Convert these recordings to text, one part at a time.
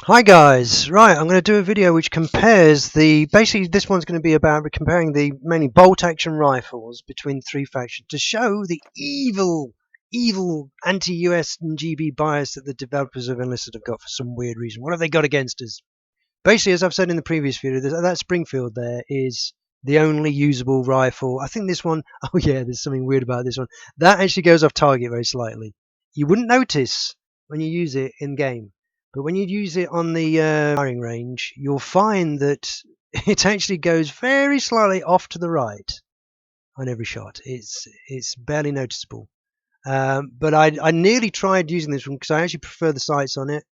Hi guys, right, I'm going to do a video which compares basically this one's going to be about comparing the mainly bolt action rifles between three factions to show the evil anti-US and GB bias that the developers of Enlisted have got for some weird reason. What have they got against us? Basically, as I've said in the previous video, that Springfield there is the only usable rifle. I think this one, oh yeah, there's something weird about this one. That actually goes off target very slightly. You wouldn't notice when you use it in game. But when you use it on the firing range, you'll find that it actually goes very slightly off to the right on every shot. It's barely noticeable. But I nearly tried using this one because I actually prefer the sights on it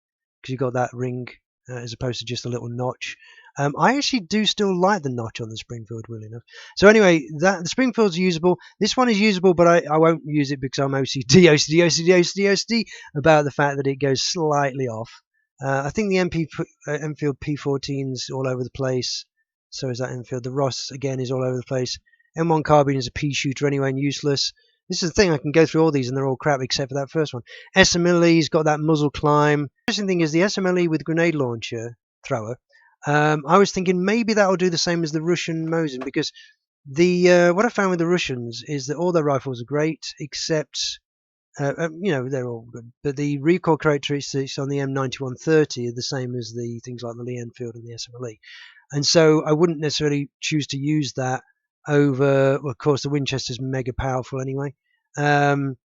because you've got that ring as opposed to just a little notch. I actually do still like the notch on the Springfield, weirdly enough. So anyway, the Springfield's usable. This one is usable, but I won't use it because I'm OCD about the fact that it goes slightly off. I think the Enfield P14's all over the place. So is that Enfield. The Ross, again, is all over the place. M1 carbine is a pea shooter anyway and useless. This is the thing, I can go through all these and they're all crap except for that first one. SMLE's got that muzzle climb. The interesting thing is the SMLE with grenade launcher thrower. I was thinking maybe that'll do the same as the Russian Mosin, because what I found with the Russians is that all their rifles are great except they're all good, but the recoil characteristics on the M9130 are the same as the things like the Lee Enfield and the SMLE, and so I wouldn't necessarily choose to use that over. Well, of course, the Winchester's mega powerful anyway, and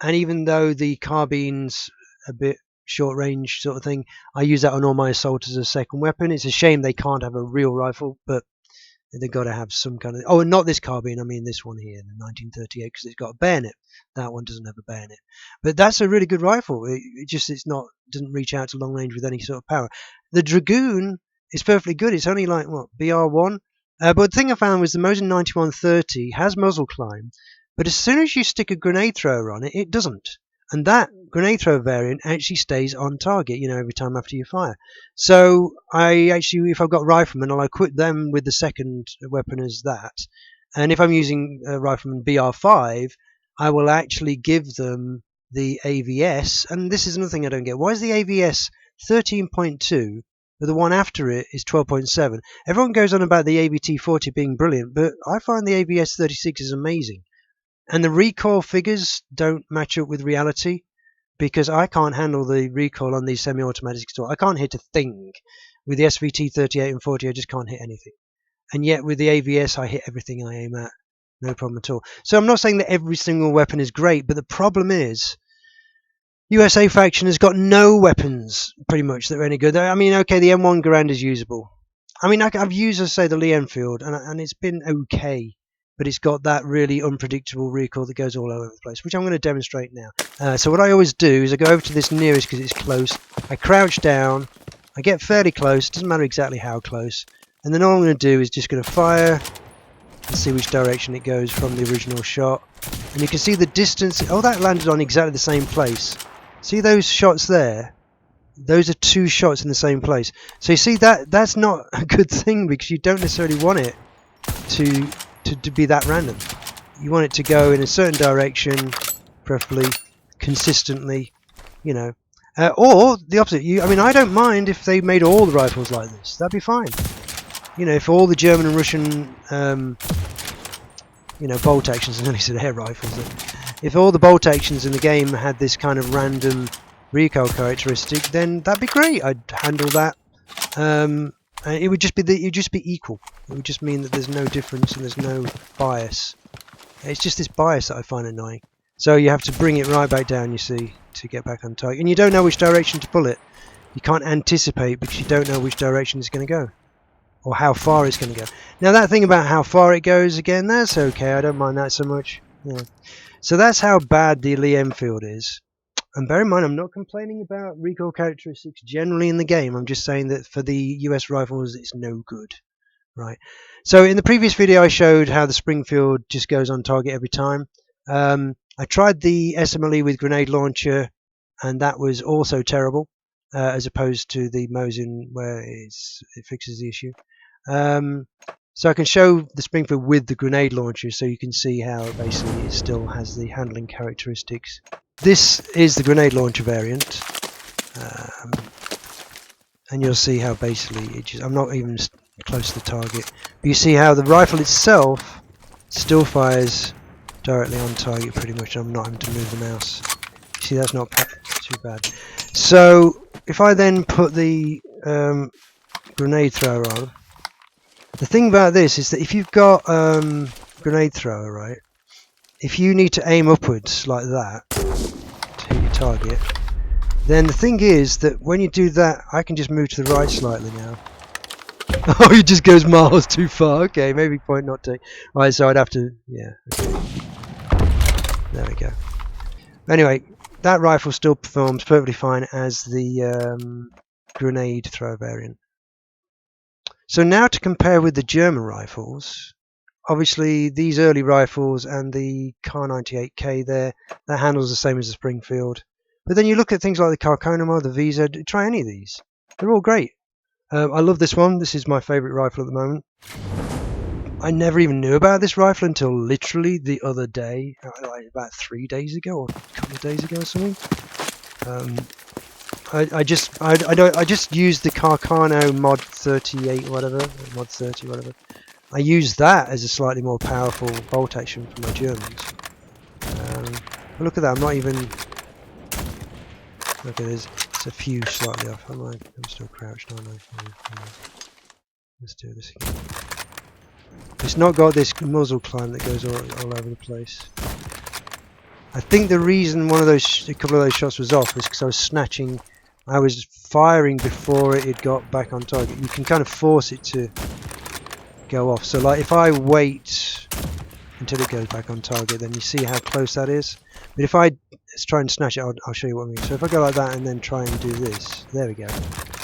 even though the carbine's a bit short range sort of thing, I use that on all my assault as a second weapon. It's a shame they can't have a real rifle, but they've got to have some kind of... Oh, and not this carbine, I mean this one here, the 1938, because it's got a bayonet. That one doesn't have a bayonet. But that's a really good rifle. Doesn't reach out to long range with any sort of power. The Dragoon is perfectly good. It's only like, what, BR1? But the thing I found was the Mosin 9130 has muzzle climb, but as soon as you stick a grenade thrower on it, it doesn't. And that grenade thrower variant actually stays on target, every time after you fire. So I actually, if I've got riflemen, I'll equip them with the second weapon as that. And if I'm using a rifleman BR5, I will actually give them the AVS. And this is another thing I don't get. Why is the AVS 13.2, but the one after it is 12.7? Everyone goes on about the ABT40 being brilliant, but I find the AVS 36 is amazing. And the recoil figures don't match up with reality, because I can't handle the recoil on these semi-automatics at all. I can't hit a thing. With the SVT 38 and 40, I just can't hit anything. And yet with the AVS, I hit everything I aim at. No problem at all. So I'm not saying that every single weapon is great, but the problem is USA faction has got no weapons, pretty much, that are any good. I mean, okay, the M1 Garand is usable. I mean, I've used, as I say, the Lee Enfield, and it's been okay. But it's got that really unpredictable recoil that goes all over the place, which I'm going to demonstrate now. So what I always do is I go over to this nearest because it's close. I crouch down. I get fairly close. Doesn't matter exactly how close. And then all I'm going to do is just going to fire and see which direction it goes from the original shot. And you can see the distance. Oh, that landed on exactly the same place. See those shots there? Those are two shots in the same place. So you see that's not a good thing, because you don't necessarily want it to be that random. You want it to go in a certain direction, preferably consistently, or the opposite. I mean, I don't mind if they made all the rifles like this. That'd be fine. If all the German and Russian, bolt actions, and only said air rifles. If all the bolt actions in the game had this kind of random recoil characteristic, then that'd be great. I'd handle that. It would just be equal. It would just mean that there's no difference and there's no bias. It's just this bias that I find annoying. So you have to bring it right back down, you see, to get back on target. And you don't know which direction to pull it. You can't anticipate because you don't know which direction it's going to go, or how far it's going to go. Now that thing about how far it goes, again, that's okay. I don't mind that so much. Yeah. So that's how bad the Lee Enfield is. And bear in mind, I'm not complaining about recoil characteristics generally in the game. I'm just saying that for the US rifles, it's no good. Right. So in the previous video, I showed how the Springfield just goes on target every time. I tried the SMLE with grenade launcher, and that was also terrible, as opposed to the Mosin where it fixes the issue. So I can show the Springfield with the grenade launcher, so you can see how basically it still has the handling characteristics. This is the grenade launcher variant. and you'll see how basically I'm not even close to the target, but you see how the rifle itself still fires directly on target pretty much. I'm not having to move the mouse. See, that's not too bad. So if I then put the grenade thrower on, the thing about this is that if you've got grenade thrower, right, if you need to aim upwards like that to hit your target, then the thing is that when you do that, I can just move to the right slightly now. Oh, he just goes miles too far. Okay, maybe point not to. Right, so I'd have to, yeah. Okay. There we go. Anyway, that rifle still performs perfectly fine as the grenade throw variant. So now to compare with the German rifles, obviously these early rifles and the Kar 98K there, that handle's the same as the Springfield. But then you look at things like the Carconoma, the VZ, try any of these. They're all great. I love this one. This is my favourite rifle at the moment. I never even knew about this rifle until literally the other day, about 3 days ago or a couple of days ago or something. I just used the Carcano mod 38 whatever, mod 30 whatever. I used that as a slightly more powerful bolt action for my Germans. But look at that, I'm not even. Look at this. It's a few slightly off. I'm still crouched, aren't I? Let's do this again. It's not got this muzzle climb that goes all over the place. I think the reason a couple of those shots was off was because I was snatching. I was firing before it had got back on target. You can kind of force it to go off. So like if I wait until it goes back on target, then you see how close that is. But if I try and snatch it, I'll show you what I mean. So if I go like that and then try and do this, there we go.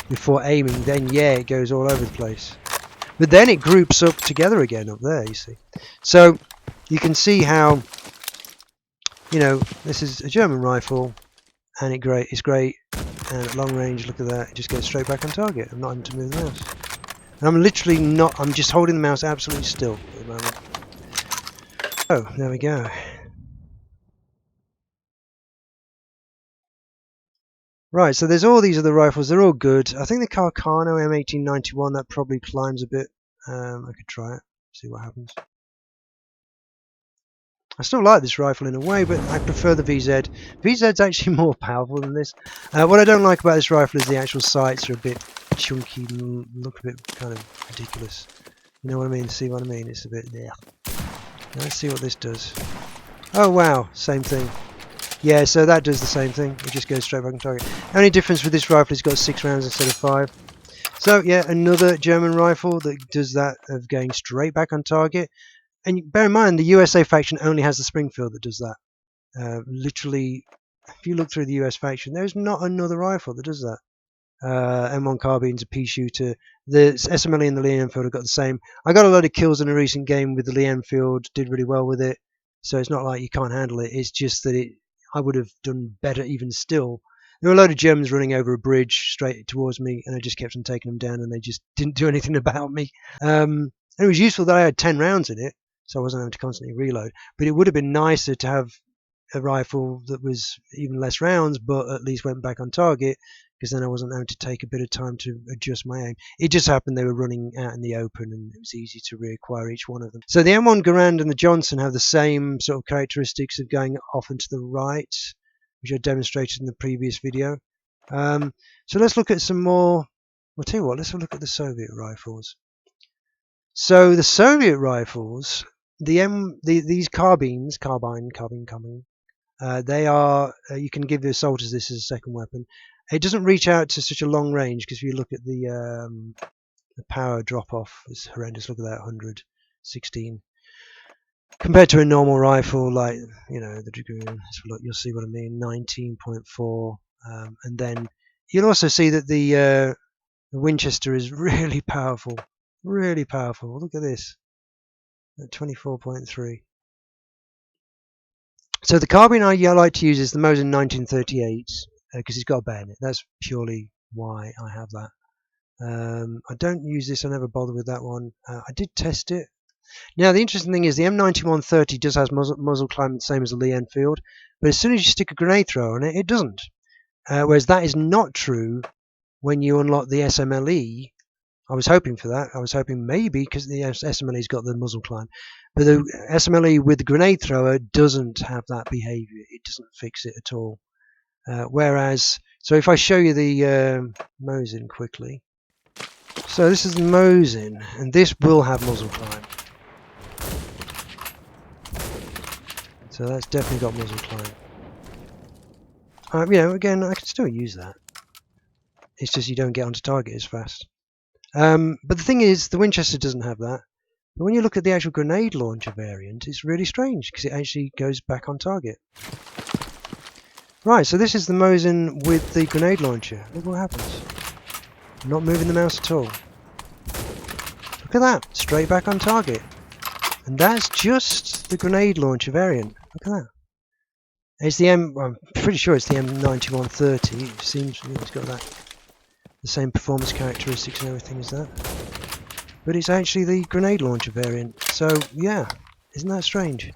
Before aiming, then yeah, it goes all over the place. But then it groups up together again up there, you see. So you can see how, you know, this is a German rifle, and it's great. And at long range, look at that, it just goes straight back on target. I'm not having to move the mouse. And I'm literally not, I'm just holding the mouse absolutely still at the moment. Oh, there we go. Right, so there's all these other rifles, they're all good. I think the Carcano M1891, that probably climbs a bit. I could try it, see what happens. I still like this rifle in a way, but I prefer the VZ. VZ's actually more powerful than this. What I don't like about this rifle is the actual sights are a bit chunky and look a bit kind of ridiculous. You know what I mean? See what I mean? It's a bit there. Let's see what this does. Oh wow, same thing. Yeah, so that does the same thing. It just goes straight back on target. Only difference with this rifle is it's got 6 rounds instead of 5. So yeah, another German rifle that does that of going straight back on target. And bear in mind, the USA faction only has the Springfield that does that. Literally, if you look through the US faction, there's not another rifle that does that. M1 carbine's a pea shooter. The SMLE and the Lee Enfield have got the same. I got a lot of kills in a recent game with the Lee Enfield, did really well with it. So it's not like you can't handle it. It's just that I would have done better even still. There were a load of Germans running over a bridge straight towards me, and I just kept on taking them down, and they just didn't do anything about me. And it was useful that I had 10 rounds in it, so I wasn't having to constantly reload. But it would have been nicer to have a rifle that was even less rounds, but at least went back on target, because then I wasn't having to take a bit of time to adjust my aim. It just happened they were running out in the open, and it was easy to reacquire each one of them. So the M1 Garand and the Johnson have the same sort of characteristics of going off and to the right, which I demonstrated in the previous video. So let's look at some more. I'll tell you what, let's look at the Soviet rifles. So the Soviet rifles, these carbines, they are, you can give the soldiers this as a second weapon. It doesn't reach out to such a long range, because if you look at the power drop off, it's horrendous. Look at that, 116. Compared to a normal rifle, like, you know, the Dragoon, you'll see what I mean, 19.4. And then you'll also see that the Winchester is really powerful. Really powerful. Look at this, at 24.3. So the carbine I like to use is the Mosin 1938, because it's got a bayonet. That's purely why I have that. I don't use this. I never bother with that one. I did test it. Now the interesting thing is the M9130 does have muzzle climb the same as the Lee Enfield, but as soon as you stick a grenade thrower on it, it doesn't. Whereas that is not true when you unlock the SMLE. I was hoping for that. I was hoping maybe because the SMLE's got the muzzle climb, but the SMLE with the grenade thrower doesn't have that behaviour. It doesn't fix it at all. Whereas, so if I show you the Mosin quickly, so this is the Mosin, and this will have muzzle climb. So that's definitely got muzzle climb. You know, again, I can still use that. It's just you don't get onto target as fast. But the thing is, the Winchester doesn't have that. But when you look at the actual grenade launcher variant, it's really strange because it actually goes back on target. Right, so this is the Mosin with the grenade launcher. Look what happens. I'm not moving the mouse at all. Look at that, straight back on target. And that's just the grenade launcher variant. Look at that. It's the I'm pretty sure it's the M9130. It seems it's got the same performance characteristics and everything as that. But it's actually the grenade launcher variant. So yeah, isn't that strange?